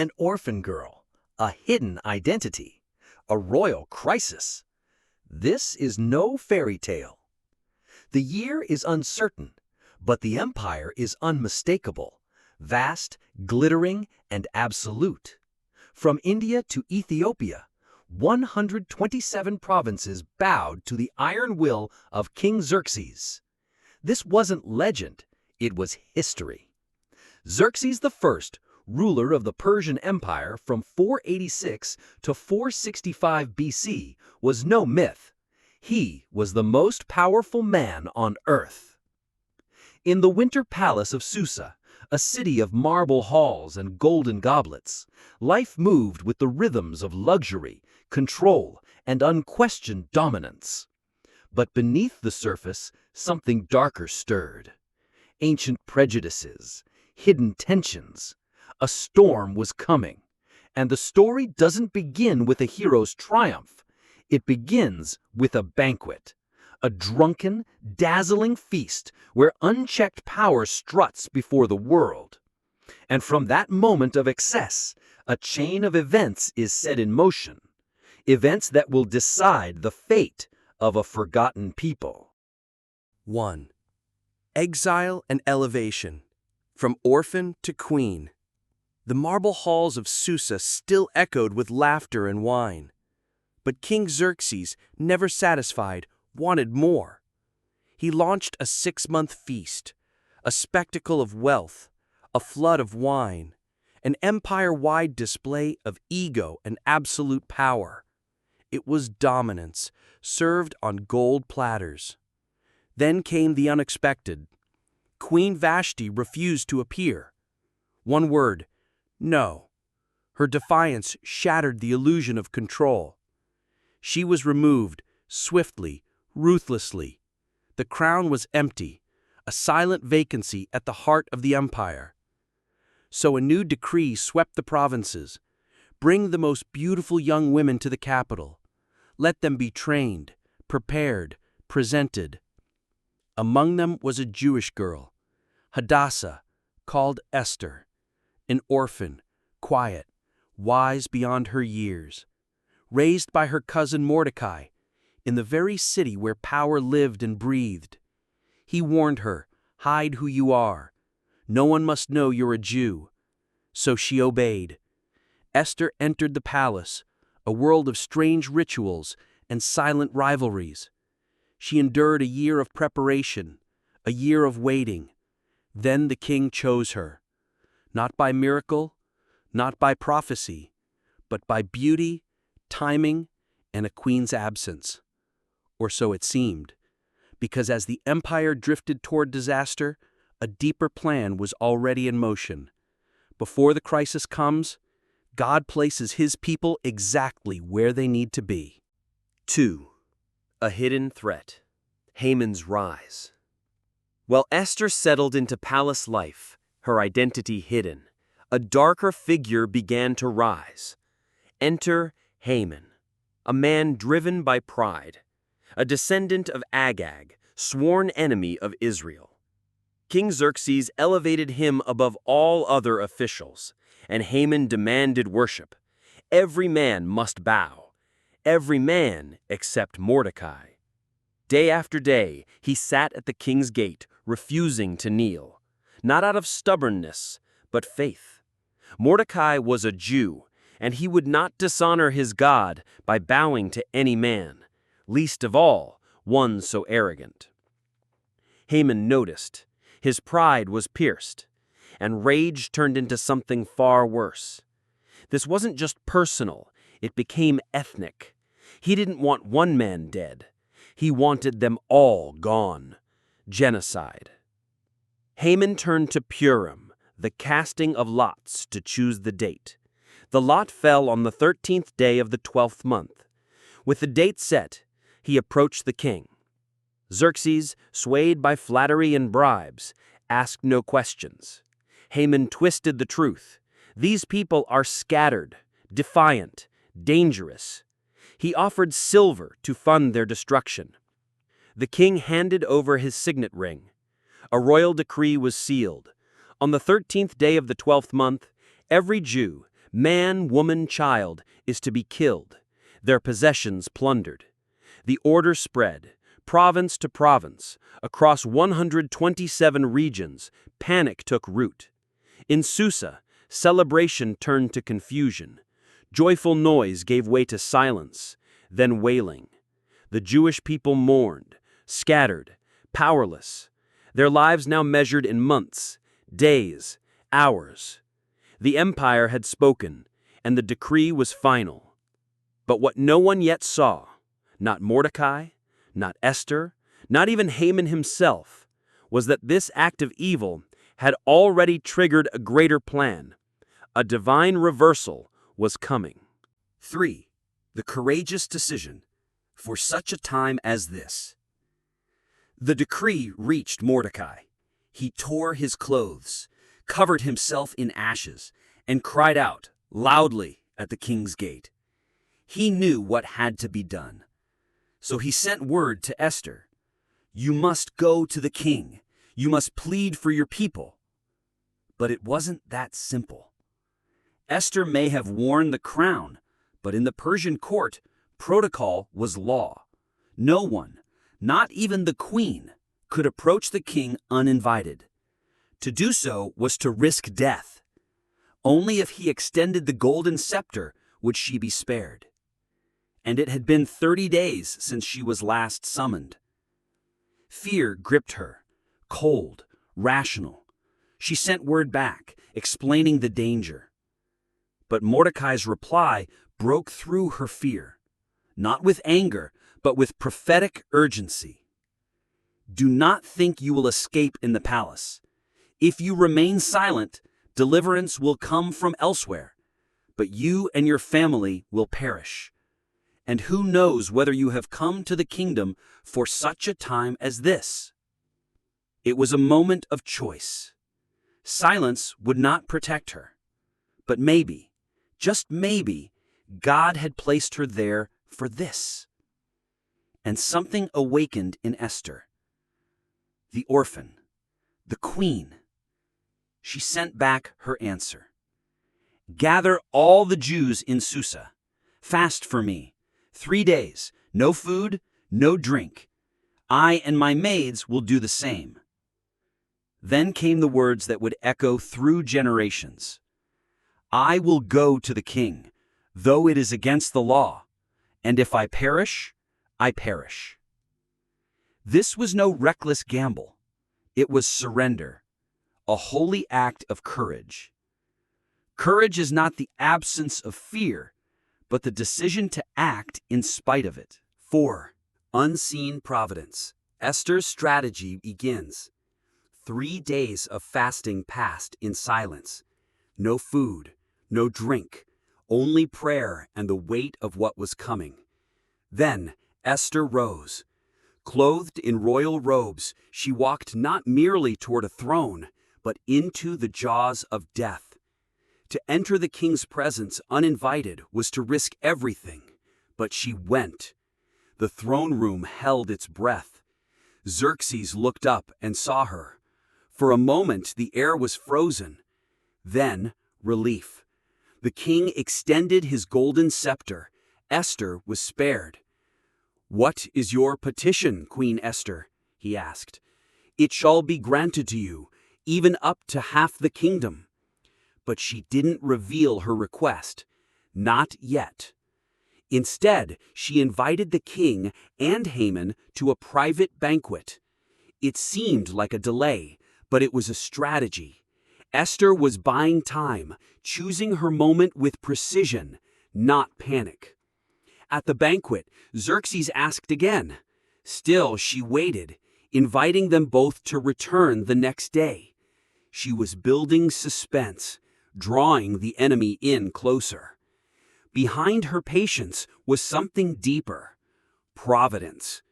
An orphan girl, a hidden identity, a royal crisis. This is no fairy tale. The year is uncertain, but the empire is unmistakable, vast, glittering, and absolute. From India to Ethiopia, 127 provinces bowed to the iron will of King Xerxes. This wasn't legend, it was history. Xerxes I, ruler of the Persian Empire from 486 to 465 BC, was no myth. He was the most powerful man on earth. In the winter palace of Susa, a city of marble halls and golden goblets, life moved with the rhythms of luxury, control, and unquestioned dominance. But beneath the surface, something darker stirred. Ancient prejudices, hidden tensions. A storm was coming. And the story doesn't begin with a hero's triumph. It begins with a banquet. A drunken, dazzling feast where unchecked power struts before the world. And from that moment of excess, a chain of events is set in motion. Events that will decide the fate of a forgotten people. 1. Exile and elevation. From orphan to queen. The marble halls of Susa still echoed with laughter and wine. But King Xerxes, never satisfied, wanted more. He launched a 6-month feast, a spectacle of wealth, a flood of wine, an empire-wide display of ego and absolute power. It was dominance, served on gold platters. Then came the unexpected. Queen Vashti refused to appear. One word, no. Her defiance shattered the illusion of control. She was removed, swiftly, ruthlessly. The crown was empty, a silent vacancy at the heart of the empire. So a new decree swept the provinces. Bring the most beautiful young women to the capital. Let them be trained, prepared, presented. Among them was a Jewish girl, Hadassah, called Esther, an orphan, quiet, wise beyond her years, raised by her cousin Mordecai, in the very city where power lived and breathed. He warned her, hide who you are. No one must know you're a Jew. So she obeyed. Esther entered the palace, a world of strange rituals and silent rivalries. She endured a year of preparation, a year of waiting. Then the king chose her, not by miracle, not by prophecy, but by beauty, timing, and a queen's absence. Or so it seemed, because as the empire drifted toward disaster, a deeper plan was already in motion. Before the crisis comes, God places His people exactly where they need to be. 2. A hidden threat. Haman's rise. While Esther settled into palace life, her identity hidden, a darker figure began to rise. Enter Haman, a man driven by pride, a descendant of Agag, sworn enemy of Israel. King Xerxes elevated him above all other officials, and Haman demanded worship. Every man must bow, every man except Mordecai. Day after day, he sat at the king's gate, refusing to kneel, not out of stubbornness, but faith. Mordecai was a Jew, and he would not dishonor his God by bowing to any man, least of all one so arrogant. Haman noticed. His pride was pierced, and rage turned into something far worse. This wasn't just personal, it became ethnic. He didn't want one man dead. He wanted them all gone. Genocide. Haman turned to Purim, the casting of lots, to choose the date. The lot fell on the 13th day of the 12th month. With the date set, he approached the king. Xerxes, swayed by flattery and bribes, asked no questions. Haman twisted the truth. These people are scattered, defiant, dangerous. He offered silver to fund their destruction. The king handed over his signet ring. A royal decree was sealed. On the 13th day of the 12th month, every Jew, Man, woman, child is to be killed, their possessions plundered. The order spread, province to province, across 127 regions. Panic took root. In Susa, celebration turned to confusion. Joyful noise gave way to silence, then wailing. The Jewish people mourned, scattered, powerless. Their lives now measured in months, days, hours. The empire had spoken, and the decree was final. But what no one yet saw, not Mordecai, not Esther, not even Haman himself, was that this act of evil had already triggered a greater plan. A divine reversal was coming. 3. The courageous decision for such a time as this. The decree reached Mordecai. He tore his clothes, covered himself in ashes, and cried out loudly at the king's gate. He knew what had to be done. So he sent word to Esther. You must go to the king. You must plead for your people. But it wasn't that simple. Esther may have worn the crown, but in the Persian court, protocol was law. No one, not even the queen, could approach the king uninvited. To do so was to risk death. Only if he extended the golden scepter would she be spared. And it had been 30 days since she was last summoned. Fear gripped her, cold, rational. She sent word back, explaining the danger. But Mordecai's reply broke through her fear, not with anger, but with prophetic urgency. Do not think you will escape in the palace. If you remain silent, deliverance will come from elsewhere, but you and your family will perish. And who knows whether you have come to the kingdom for such a time as this? It was a moment of choice. Silence would not protect her. But maybe, just maybe, God had placed her there for this. And something awakened in Esther. The orphan, the queen. She sent back her answer. Gather all the Jews in Susa. Fast for me. 3 days, no food, no drink. I and my maids will do the same. Then came the words that would echo through generations. I will go to the king, though it is against the law, and if I perish, I perish. This was no reckless gamble. It was surrender, a holy act of courage. Courage is not the absence of fear, but the decision to act in spite of it. 4. Unseen providence. Esther's strategy begins. 3 days of fasting passed in silence. No food, no drink, only prayer and the weight of what was coming. Then Esther rose. Clothed in royal robes, she walked not merely toward a throne, but into the jaws of death. To enter the king's presence uninvited was to risk everything, but she went. The throne room held its breath. Xerxes looked up and saw her. For a moment the air was frozen. Then, relief. The king extended his golden scepter. Esther was spared. What is your petition, Queen Esther? He asked. It shall be granted to you, even up to half the kingdom. But she didn't reveal her request. Not yet. Instead, she invited the king and Haman to a private banquet. It seemed like a delay, but it was a strategy. Esther was buying time, choosing her moment with precision, not panic. At the banquet, Xerxes asked again. Still, she waited, inviting them both to return the next day. She was building suspense, drawing the enemy in closer. Behind her patience was something deeper: providence.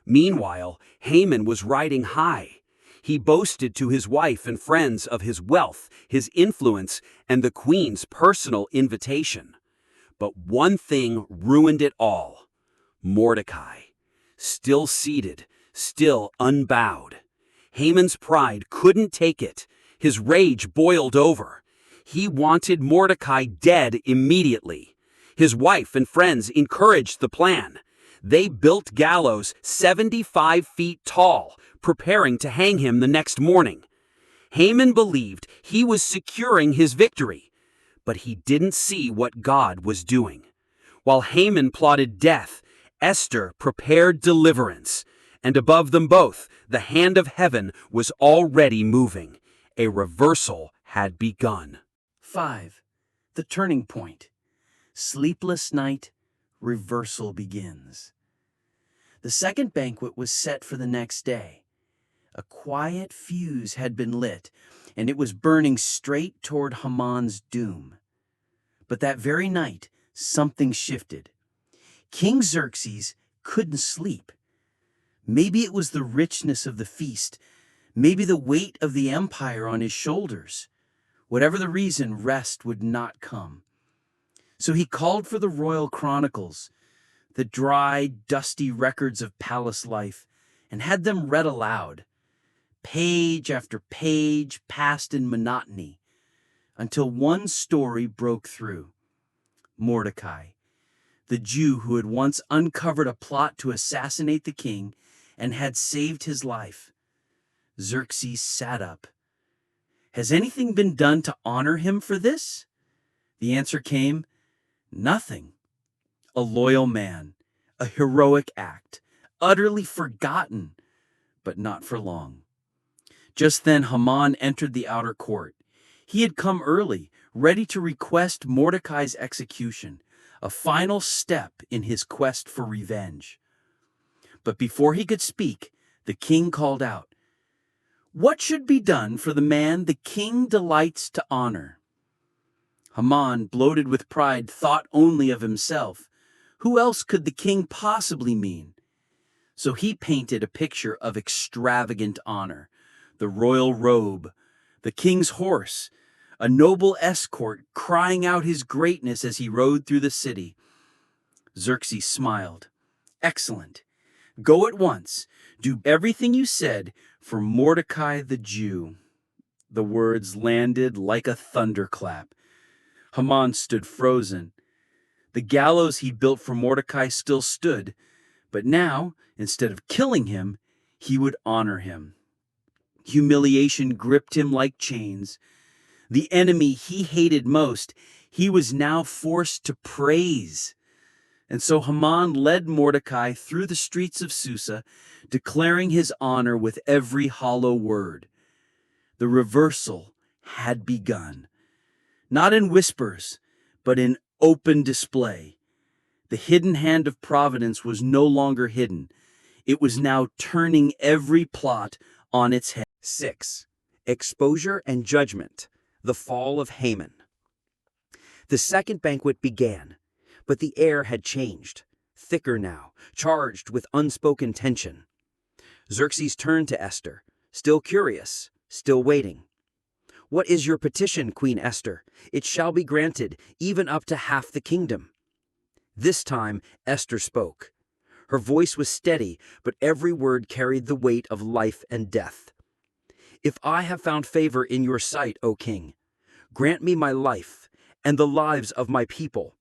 Meanwhile, Haman was riding high. He boasted to his wife and friends of his wealth, his influence, and the queen's personal invitation. But one thing ruined it all: Mordecai. Still seated, still unbowed. Haman's pride couldn't take it. His rage boiled over. He wanted Mordecai dead immediately. His wife and friends encouraged the plan. They built gallows 75 feet tall, preparing to hang him the next morning. Haman believed he was securing his victory, but he didn't see what God was doing. While Haman plotted death, Esther prepared deliverance, and above them both, the hand of heaven was already moving. A reversal had begun. 5. The turning point. Sleepless night, reversal begins. The second banquet was set for the next day. A quiet fuse had been lit, and it was burning straight toward Haman's doom. But that very night, something shifted. King Xerxes couldn't sleep. Maybe it was the richness of the feast, maybe the weight of the empire on his shoulders. Whatever the reason, rest would not come. So he called for the royal chronicles, the dry, dusty records of palace life, and had them read aloud. Page after page passed in monotony, until one story broke through. Mordecai, the Jew who had once uncovered a plot to assassinate the king and had saved his life. Xerxes sat up. Has anything been done to honor him for this? The answer came, nothing. A loyal man, a heroic act, utterly forgotten, but not for long. Just then Haman entered the outer court. He had come early, ready to request Mordecai's execution, a final step in his quest for revenge. But before he could speak, the king called out, "What should be done for the man the king delights to honor?" Haman, bloated with pride, thought only of himself. Who else could the king possibly mean? So he painted a picture of extravagant honor. The royal robe, the king's horse, a noble escort crying out his greatness as he rode through the city. Xerxes smiled. Excellent. Go at once. Do everything you said for Mordecai the Jew. The words landed like a thunderclap. Haman stood frozen. The gallows he built for Mordecai still stood, but now, instead of killing him, he would honor him. Humiliation gripped him like chains. The enemy he hated most, he was now forced to praise. And so Haman led Mordecai through the streets of Susa, declaring his honor with every hollow word. The reversal had begun, not in whispers, but in open display. The hidden hand of providence was no longer hidden. It was now turning every plot on its head. 6. Exposure and judgment. The fall of Haman. The second banquet began, but the air had changed, thicker now, charged with unspoken tension. Xerxes turned to Esther, still curious, still waiting. "What is your petition, Queen Esther? It shall be granted, even up to half the kingdom." This time, Esther spoke. Her voice was steady, but every word carried the weight of life and death. "If I have found favor in your sight, O king, grant me my life and the lives of my people.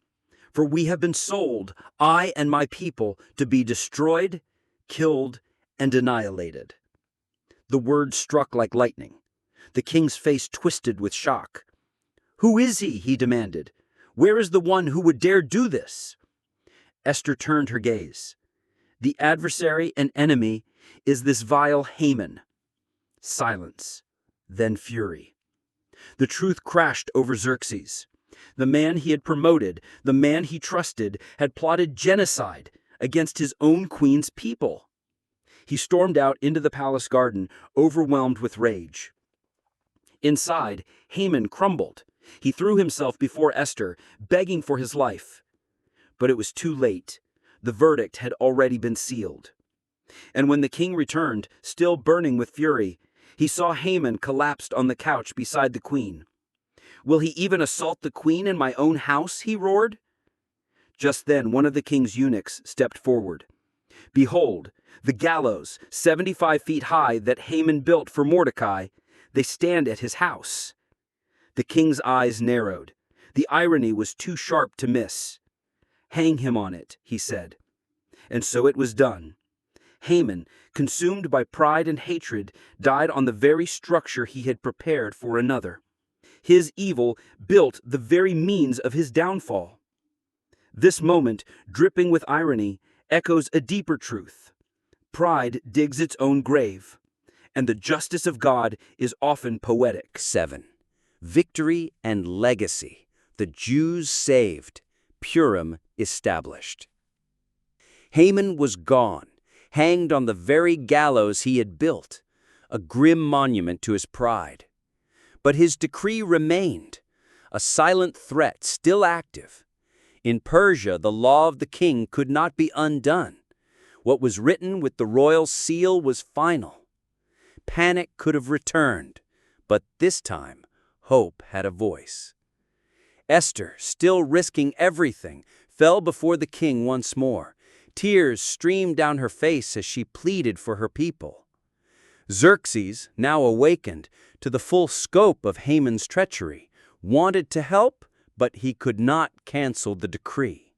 For we have been sold, I and my people, to be destroyed, killed, and annihilated." The words struck like lightning. The king's face twisted with shock. "Who is he?" he demanded. "Where is the one who would dare do this?" Esther turned her gaze. "The adversary and enemy is this vile Haman." Silence, then fury. The truth crashed over Xerxes. The man he had promoted, the man he trusted, had plotted genocide against his own queen's people. He stormed out into the palace garden, overwhelmed with rage. Inside, Haman crumbled. He threw himself before Esther, begging for his life. But it was too late. The verdict had already been sealed. And when the king returned, still burning with fury, he saw Haman collapsed on the couch beside the queen. "Will he even assault the queen in my own house?" he roared. Just then one of the king's eunuchs stepped forward. "Behold, the gallows, 75 feet high, that Haman built for Mordecai, they stand at his house." The king's eyes narrowed. The irony was too sharp to miss. "Hang him on it," he said. And so it was done. Haman, consumed by pride and hatred, died on the very structure he had prepared for another. His evil built the very means of his downfall. This moment, dripping with irony, echoes a deeper truth. Pride digs its own grave, and the justice of God is often poetic. 7. Victory and legacy. The Jews saved. Purim established. Haman was gone, hanged on the very gallows he had built, a grim monument to his pride. But his decree remained, a silent threat still active. In Persia, the law of the king could not be undone. What was written with the royal seal was final. Panic could have returned, but this time, hope had a voice. Esther, still risking everything, fell before the king once more. Tears streamed down her face as she pleaded for her people. Xerxes, now awakened to the full scope of Haman's treachery, wanted to help, but he could not cancel the decree.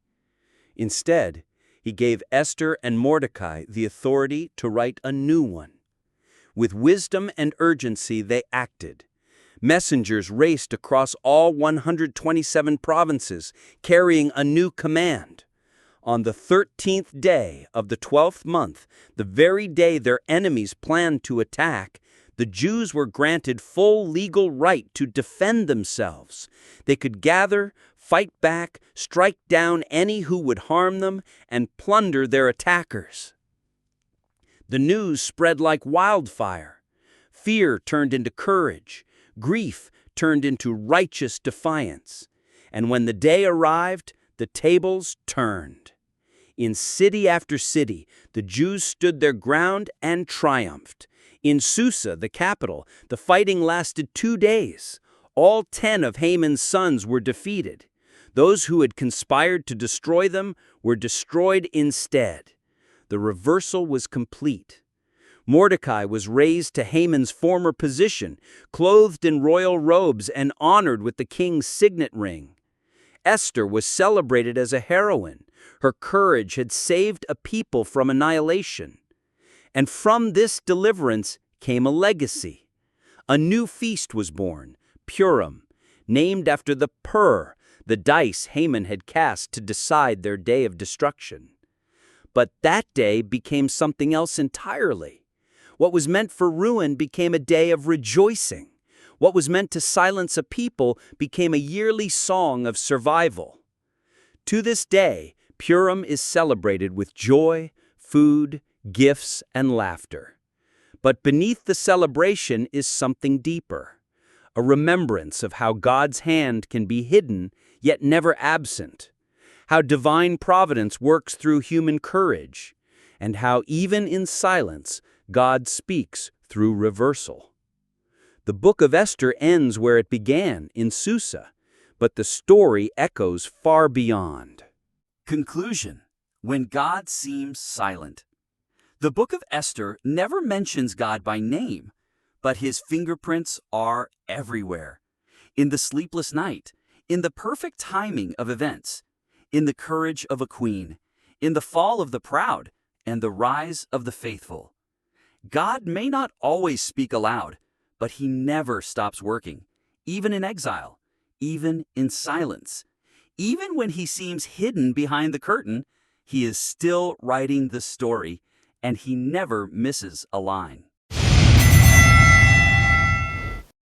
Instead, he gave Esther and Mordecai the authority to write a new one. With wisdom and urgency, they acted. Messengers raced across all 127 provinces, carrying a new command. On the 13th day of the 12th month, the very day their enemies planned to attack, the Jews were granted full legal right to defend themselves. They could gather, fight back, strike down any who would harm them, and plunder their attackers. The news spread like wildfire. Fear turned into courage. Grief turned into righteous defiance. And when the day arrived, the tables turned. In city after city, the Jews stood their ground and triumphed. In Susa, the capital, the fighting lasted 2 days. All 10 of Haman's sons were defeated. Those who had conspired to destroy them were destroyed instead. The reversal was complete. Mordecai was raised to Haman's former position, clothed in royal robes and honored with the king's signet ring. Esther was celebrated as a heroine. Her courage had saved a people from annihilation. And from this deliverance came a legacy. A new feast was born, Purim, named after the pur, the dice Haman had cast to decide their day of destruction. But that day became something else entirely. What was meant for ruin became a day of rejoicing. What was meant to silence a people became a yearly song of survival. To this day, Purim is celebrated with joy, food, gifts, and laughter. But beneath the celebration is something deeper, a remembrance of how God's hand can be hidden yet never absent, how divine providence works through human courage, and how even in silence, God speaks through reversal. The book of Esther ends where it began, in Susa, but the story echoes far beyond. Conclusion: when God seems silent. The book of Esther never mentions God by name, but his fingerprints are everywhere. In the sleepless night, in the perfect timing of events, in the courage of a queen, in the fall of the proud, and the rise of the faithful. God may not always speak aloud, but he never stops working, even in exile, even in silence. Even when he seems hidden behind the curtain, he is still writing the story, and he never misses a line.